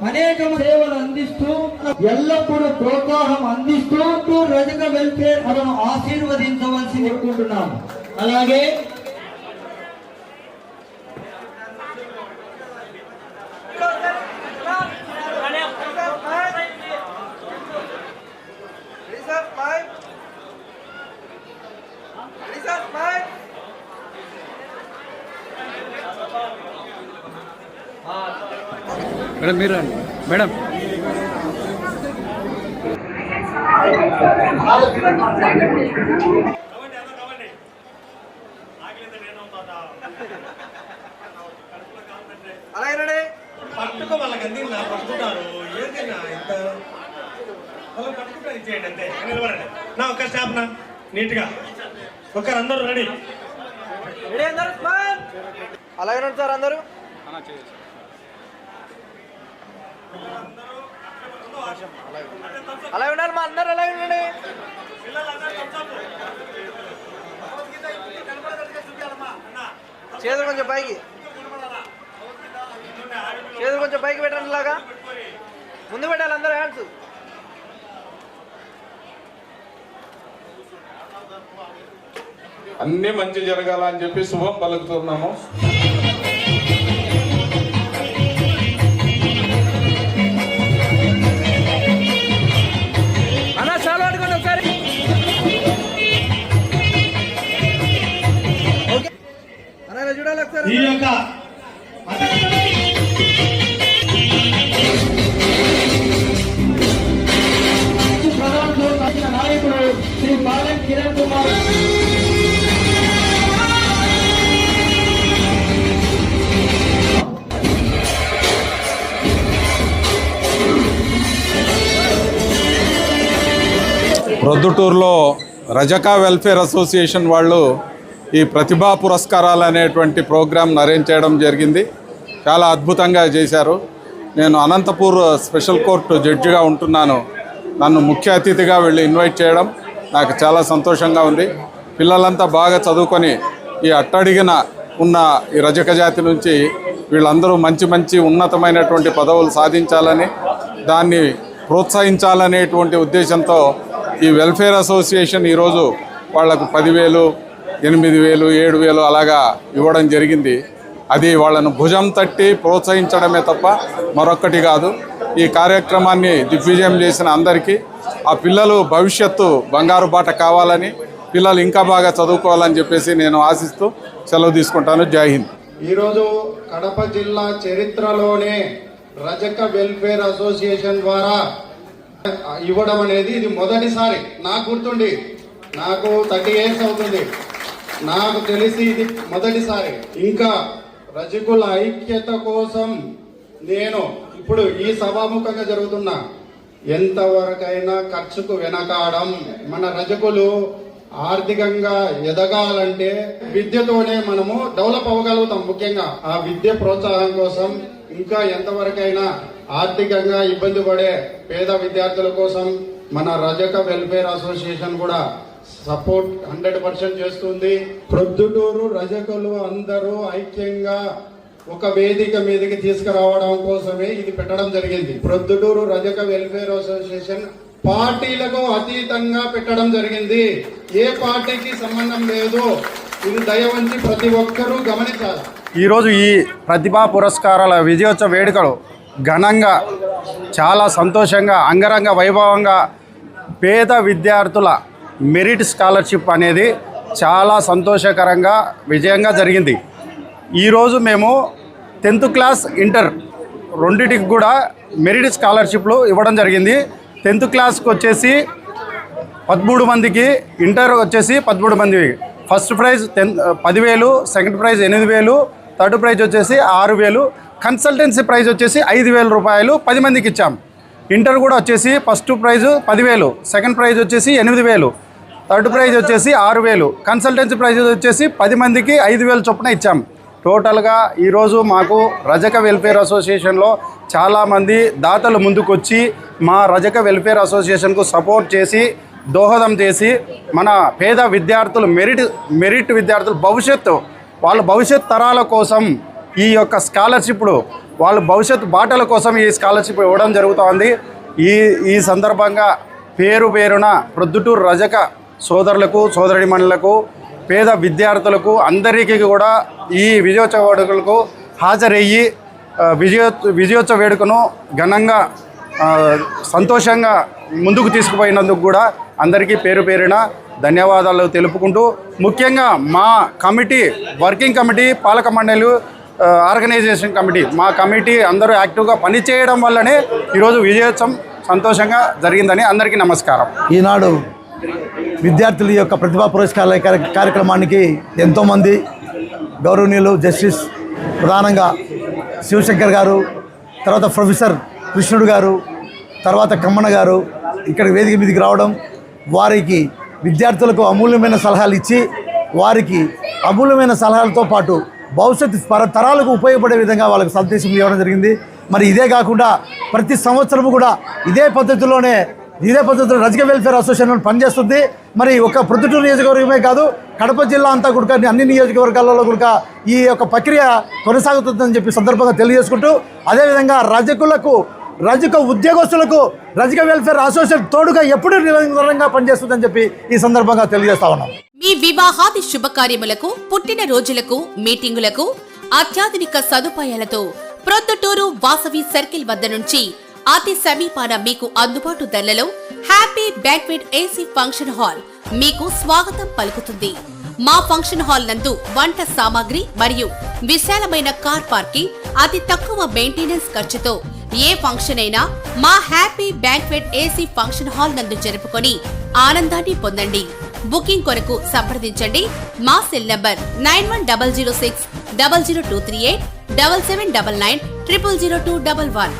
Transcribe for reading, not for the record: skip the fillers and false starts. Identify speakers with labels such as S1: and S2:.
S1: అనేక సేవలు అందిస్తూ ఎల్లప్పుడూ ప్రోత్సాహం అందిస్తూ రజక వెల్ఫేర్ అతను ఆశీర్వదించవలసి అనుకుంటున్నాము. అలాగే
S2: మేడం మీరు రండి మేడం.
S3: పట్టుకో వాళ్ళకి అంది నా పట్టుకుంటారు ఏదైనా ఇంత వాళ్ళకి పట్టుకుంటారు ఇచ్చేయండి అంతే. నిలబడండి నా ఒక్క స్టాప్ నా నీట్గా ఒక్కరు అందరూ రెడీ
S4: అలాగే రండి సార్ అందరూ. అలాగే ఉండాలి మా అందరు అలాగే ఉండండి. చేతులు కొంచెం పైకి పెట్టండి. ఇలాగా ముందు పెట్టాలి అందరూ హ్యాండ్స్.
S5: అన్ని మంచి జరగాలని చెప్పి శుభం పలుకుతున్నాము.
S4: అన్నా చాలా అడుగుండి ఒకసారి. అన్నా చూడాలి ఒకసారి.
S3: ఈ యొక్క
S1: నాయకుడు శ్రీ బాలన్ కిరణ్ కుమార్
S5: ప్రొద్దుటూరులో రజకా వెల్ఫేర్ అసోసియేషన్ వాళ్ళు ఈ ప్రతిభా పురస్కారాలు అనేటువంటి ప్రోగ్రాంను అరేంజ్ చేయడం జరిగింది. చాలా అద్భుతంగా చేశారు. నేను అనంతపూర్ స్పెషల్ కోర్టు జడ్జిగా ఉంటున్నాను. నన్ను ముఖ్య అతిథిగా వీళ్ళు ఇన్వైట్ చేయడం నాకు చాలా సంతోషంగా ఉంది. పిల్లలంతా బాగా చదువుకొని ఈ అట్టడిగిన ఉన్న ఈ రజక జాతి నుంచి వీళ్ళందరూ మంచి మంచి ఉన్నతమైనటువంటి పదవులు సాధించాలని, దాన్ని ప్రోత్సహించాలనేటువంటి ఉద్దేశంతో ఈ వెల్ఫేర్ అసోసియేషన్ ఈరోజు వాళ్లకు 10,000, 8,000, 7,000 అలాగా ఇవ్వడం జరిగింది. అది వాళ్ళను భుజం తట్టి ప్రోత్సహించడమే తప్ప మరొక్కటి కాదు. ఈ కార్యక్రమాన్ని దిగ్విజయం చేసిన అందరికీ ఆ పిల్లలు భవిష్యత్తు బంగారు బాట కావాలని, పిల్లలు ఇంకా బాగా చదువుకోవాలని చెప్పేసి నేను ఆశిస్తూ సెలవు తీసుకుంటాను. జై హింద్.
S6: ఈరోజు కడప జిల్లా చరిత్రలోనే రజక వెల్ఫేర్ అసోసియేషన్ ద్వారా ఇవ్వడం అనేది ఇది మొదటిసారి. నాకు గుర్తుండి, నాకు 30 years అవుతుంది, నాకు తెలిసి ఇది మొదటిసారి. ఇంకా రజకుల ఐక్యత కోసం నేను ఇప్పుడు ఈ సభాముఖంగా జరుగుతున్నా ఎంతవరకైనా ఖర్చుకు వెనకాడం. మన రజకులు ఆర్థికంగా ఎదగాలంటే విద్యతోనే మనము డెవలప్ అవ్వగలుగుతాం. ముఖ్యంగా ఆ విద్య ప్రోత్సాహం కోసం ఇంకా ఎంతవరకైనా ఆర్థికంగా ఇబ్బంది పడే పేద విద్యార్థుల కోసం మన రజక వెల్ఫేర్ అసోసియేషన్ కూడా సపోర్ట్ 100% చేస్తుంది. ప్రొద్దుటూరు రజకులు అందరూ ఐక్యంగా ఒక వేదిక మీదకి తీసుకురావడం కోసమే ఇది పెట్టడం జరిగింది. ప్రొద్దుటూరు రజక వెల్ఫేర్ అసోసియేషన్ పార్టీలకు అతీతంగా పెట్టడం జరిగింది. ఏ పార్టీకి సంబంధం లేదు. ఇది దయవంచి ప్రతి ఒక్కరూ గమనించాలి.
S7: ఈరోజు ఈ ప్రతిభా పురస్కారాల విజయోత్సవ వేడుకలు ఘనంగా చాలా సంతోషంగా అంగరంగ వైభవంగా పేద విద్యార్థుల మెరిట్ స్కాలర్షిప్ అనేది చాలా సంతోషకరంగా విజయంగా జరిగింది. ఈరోజు మేము 10th క్లాస్ ఇంటర్ రెండింటికి కూడా మెరిట్ స్కాలర్షిప్లు ఇవ్వడం జరిగింది. 10th క్లాస్కి వచ్చేసి 13 మందికి, ఇంటర్ వచ్చేసి 13 మందికి. First prize 10,000, second prize 8,000, third prize వచ్చేసి 6,000, కన్సల్టెన్సీ ప్రైజ్ వచ్చేసి 5,000 రూపాయలు 10 మందికి ఇచ్చాం. ఇంటర్ కూడా వచ్చేసి ఫస్ట్ ప్రైజ్ 10,000, సెకండ్ ప్రైజ్ వచ్చేసి 8,000, థర్డ్ ప్రైజ్ వచ్చేసి 6,000, కన్సల్టెన్సీ ప్రైజ్ వచ్చేసి 10 మందికి 5,000 చొప్పున ఇచ్చాం. టోటల్గా ఈరోజు మాకు రజక వెల్ఫేర్ అసోసియేషన్లో చాలామంది దాతలు ముందుకొచ్చి మా రజక వెల్ఫేర్ అసోసియేషన్కు సపోర్ట్ చేసి దోహదం చేసి మన పేద విద్యార్థులు మెరిట్ విద్యార్థులు వాళ్ళ భవిష్యత్ తరాల కోసం ఈ యొక్క స్కాలర్షిప్లు వాళ్ళ భవిష్యత్తు బాటల కోసం ఈ స్కాలర్షిప్ ఇవ్వడం జరుగుతోంది. ఈ సందర్భంగా పేరున ప్రొద్దుటూరు రజక సోదరులకు సోదరిమణులకు పేద విద్యార్థులకు అందరికీ కూడా ఈ విజయోత్సవ వేడుకలకు హాజరయ్యి విజయోత్సవ వేడుకను ఘనంగా సంతోషంగా ముందుకు తీసుకుపోయినందుకు కూడా అందరికీ పేరున ధన్యవాదాలు తెలుపుకుంటూ, ముఖ్యంగా మా కమిటీ, వర్కింగ్ కమిటీ, పాలక మండలి, ఆర్గనైజేషన్ కమిటీ, మా కమిటీ అందరూ యాక్టివ్గా పనిచేయడం వల్లనే ఈరోజు విజయోత్సవం సంతోషంగా జరిగిందని అందరికీ నమస్కారం.
S8: ఈనాడు విద్యార్థుల యొక్క ప్రతిభా పురస్కారాల కార్యక్రమానికి ఎంతోమంది గౌరవనీయులు జస్టిస్ ప్రధానంగా శివశంకర్ గారు, తర్వాత ప్రొఫెసర్ కృష్ణుడు గారు, తర్వాత కమ్మన్న గారు ఇక్కడ వేదిక మీదకి రావడం, వారికి విద్యార్థులకు అమూల్యమైన సలహాలు ఇచ్చి వారికి అమూల్యమైన సలహాలతో పాటు భవిష్యత్తు తరాలకు ఉపయోగపడే విధంగా వాళ్ళకి సందేశం ఇవ్వడం జరిగింది. మరి ఇదే కాకుండా ప్రతి సంవత్సరము కూడా ఇదే పద్ధతిలో రజక వెల్ఫేర్ అసోసియేషన్ పనిచేస్తుంది. మరి ఒక ప్రొద్దుటూరు నియోజకవర్గమే కాదు, కడప జిల్లా అంతా కూడా అన్ని నియోజకవర్గాలలో కూడా ఈ యొక్క ప్రక్రియ కొనసాగుతుందని చెప్పి సందర్భంగా తెలియజేసుకుంటూ, అదేవిధంగా రజక ఉద్యోగస్తులకు రజక వెల్ఫేర్ అసోసియేషన్ తోడుగా ఎప్పుడూ నిరంతరంగా పనిచేస్తుందని చెప్పి ఈ సందర్భంగా తెలియజేస్తా ఉన్నాం.
S9: మీ వివాహాది శుభకార్యములకు, పుట్టిన రోజులకు, మీటింగులకు అత్యాధునిక సదుపాయాలతో ప్రొద్దుటూరు వాసవి సర్కిల్ వద్ద నుంచి అతి సమీపాన మీకు అందుబాటు ధరలలో happy banquet AC function hall మీకు స్వాగతం పలుకుతుంది. మా ఫంక్షన్ హాల్ నందు వంట సామాగ్రి మరియు విశాలమైన కార్ పార్కింగ్, అతి తక్కువ మెయింటెనెన్స్ ఖర్చుతో ఏ ఫంక్షన్ అయినా మా happy banquet AC function hall నందు జరుపుకొని ఆనందాన్ని పొందండి. బుకింగ్ కొరకు సంప్రదించండి. మా సెల్ నంబర్ 9100600238 7799 000211.